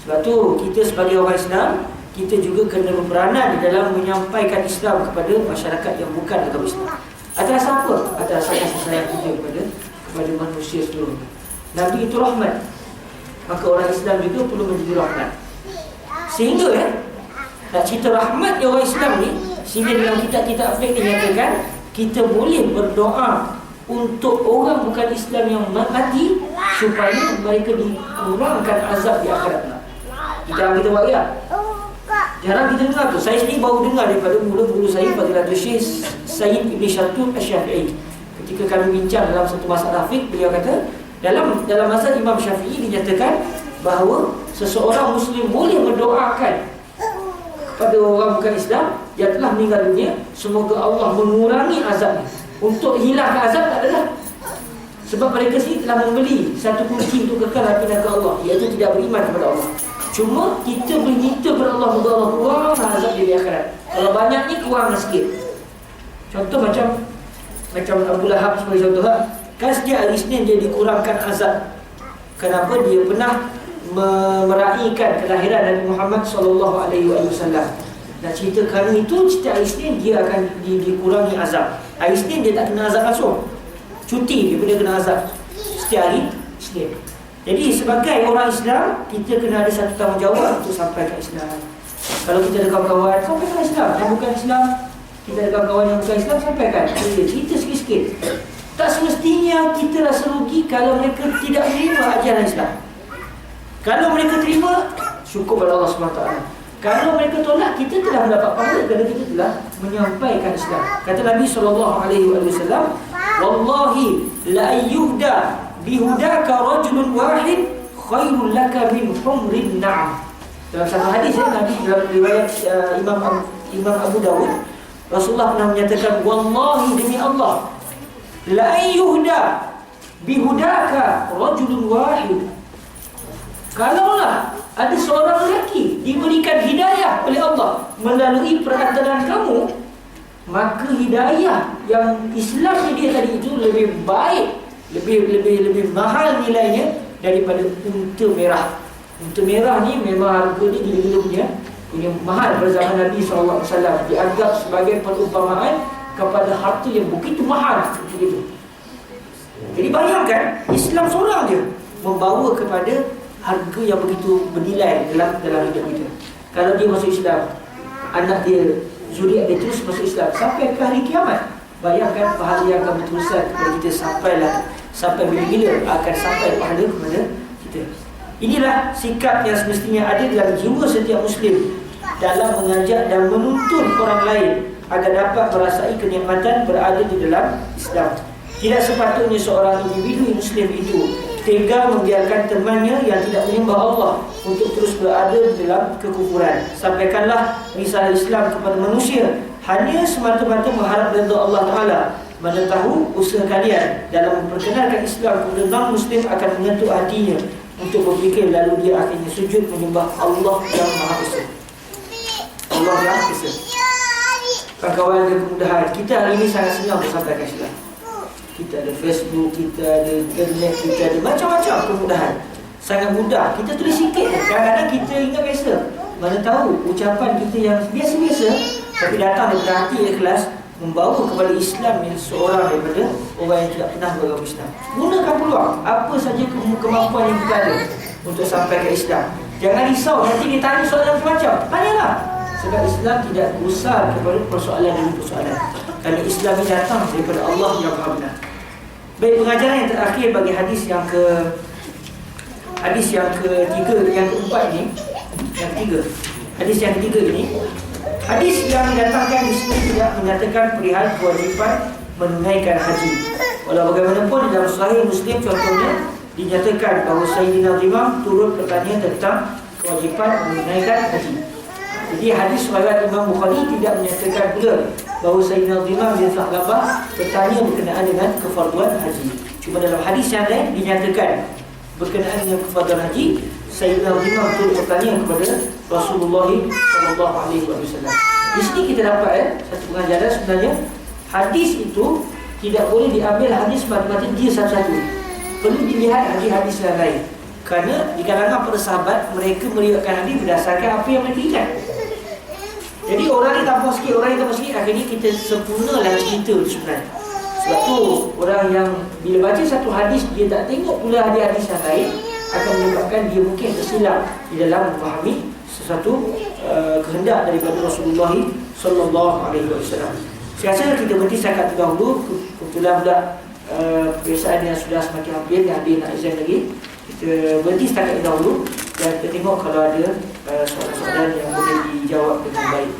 Sebab tu kita sebagai orang Islam, kita juga kena berperanan di dalam menyampaikan Islam kepada masyarakat yang bukan agama Islam. Atas apa? Atas kasih sayang kita kepada manusia seluruhnya. Nabi itu rahmat, maka orang Islam juga perlu menjadi rahmat. Sehingga nak cerita rahmat di orang Islam ni, sehingga dalam kitab-kitab fiqh dinyatakan kita boleh berdoa untuk orang bukan Islam yang mati supaya mereka dikurangkan azab di akhirat. Kita buat ya. Jarang kita dengar tu. Saya sendiri baru dengar daripada mula-mula saya pada Syekh Sayyid Ibn Syatur Asy-Syafi'i. Ketika kami bincang dalam satu masalah fiqh, beliau kata dalam mazhab Imam Syafi'i dinyatakan bahawa seseorang Muslim boleh mendoakan kepada orang bukan Islam yang telah meninggal dunia, semoga Allah mengurangi azabnya. Untuk hilangkan azab tak adalah. Sebab mereka sendiri telah membeli satu kunci untuk kekal api neraka Allah, iaitu tidak beriman kepada Allah. Cuma kita berminta kepada Allah, moga Allah kurangkan azab di akhirat. Kalau banyak ni kurang sikit. Contoh macam Abu Lahab sebagai contoh, kan setiap hari Isnin dia dikurangkan azab. Kenapa? Dia pernah meraihkan kelahiran Nabi Muhammad SAW. Dan cerita kerana itu setiap hari Isnin dia akan dikurangi azab. Hari Isnin dia tak kena azab langsung, cuti dia pun dia kena azab setiap hari Isnin. Jadi sebagai orang Islam, kita kena ada satu tanggungjawab untuk sampaikan Islam. Kalau kita ada kawan-kawan, sampaikan Islam. Yang bukan Islam, kita ada kawan-kawan yang bukan Islam, sampaikan. Cerita sikit-sikit. Tak semestinya kita rasa rugi kalau mereka tidak menerima ajaran Islam. Kalau mereka terima, syukur pada Allah SWT. Kalau mereka tolak, kita telah mendapat pahala kerana kita telah menyampaikan Islam. Kata Nabi SAW, wallahi la ayyuhda bihudaka rajulun wahid khairul laka min humrin na'am. Dalam satu hadis Nabi dalam riwayat Imam Abu Dawud, Rasulullah pernah menyatakan, wallahi demi Allah, la ayyuhda bihudaka rajulun wahid. Kalaulah ada seorang lelaki diberikan hidayah oleh Allah melalui perantaraan kamu, maka hidayah yang Islam dia tadi itu lebih baik, lebih mahal nilainya daripada unta merah. Unta merah ni memang harga dia gila-gila punya mahal pada zaman Nabi SAW. Dianggap sebagai perumpamaan kepada harta yang begitu mahal begitu. Jadi bayangkan, Islam seorang dia membawa kepada harga yang begitu bernilai dalam hidup kita. Kalau dia masuk Islam, anak dia, zuriat dia terus masuk Islam sampai ke hari kiamat, bayangkan pahala yang akan berterusan kepada kita sampai bila-bila akan sampai pahala kepada kita. Inilah sikap yang semestinya ada dalam jiwa setiap Muslim dalam mengajak dan menuntun orang lain agar dapat merasai kenikmatan berada di dalam Islam. Tidak sepatutnya seorang individu Muslim itu tega membiarkan temannya yang tidak menyembah Allah untuk terus berada dalam kekufuran. Sampaikanlah risalah Islam kepada manusia hanya semata-mata mengharap redha Allah Ta'ala. Mana tahu usaha kalian dalam memperkenalkan Islam kepada non-Muslim akan menyentuh hatinya untuk berfikir, lalu dia akhirnya sujud menyembah Allah yang Maha Esa. Allah yang Esa. Kawan-kawan dan kemudahan, kita hari ini sangat senang bersampaikan Islam. Kita ada Facebook, kita ada internet, kita ada macam-macam kemudahan. Sangat mudah. Kita tulis sikit. Kadang-kadang kita ingat biasa. Mana tahu ucapan kita yang biasa-biasa tapi datang daripada hati ikhlas membawa kepada Islam yang seorang daripada orang yang tidak pernah beragama Islam. Gunakan peluang apa saja kemampuan yang kita ada untuk sampai ke Islam. Jangan risau nanti ditanya soalan macam-macam. Tanyalah. Sebab Islam tidak gusar kepada persoalan demi persoalan. Kerana Islam ini datang daripada Allah yang Maha Benar. Baik, pengajaran yang terakhir bagi hadis yang keempat ini, hadis yang ketiga ini, hadis yang didatangkan di sini tidak menyatakan perihal kewajipan menunaikan haji. Walau bagaimanapun dalam Sahih Muslim contohnya dinyatakan bahawa Sayyidina Imam turut bertanya tentang kewajipan menunaikan haji. Jadi hadis riwayat Imam Bukhari tidak menyatakan pula bahawa Sayyidina Imam bin Sa'labah bertanya berkenaan dengan kefarduan haji. Cuma dalam hadis yang lain dinyatakan berkenaan dengan kefarduan haji, Sayyidina Imam turut bertanya kepada Rasulullah SAW. Di sini kita dapat satu pengajaran sebenarnya hadis itu tidak boleh diambil hadis mata-mata dia satu-satu. Perlu dilihat hadis-hadis yang lain. Kerana di kalangan para sahabat, mereka meriwayatkan hadis berdasarkan apa yang mereka ingat. Jadi orang ni tambah sikit, orang ni tambah sikit, akhirnya kita sempurnalah cerita tu sebenarnya. Sebab tu orang yang bila baca satu hadis, dia tak tengok pula hadis-hadis yang lain, akan menyebabkan dia mungkin tersilap di dalam memahami sesuatu kehendak daripada Rasulullah sallallahu alaihi wasallam. Saya rasa kita berhenti setakat dahulu. Kebetulan pula peperiksaan yang sudah semakin hampir, yang ada nak exam lagi. Kita berhenti setakat dahulu dan kita tengok kalau ada soalan-soalan yang boleh dijawab dengan baik.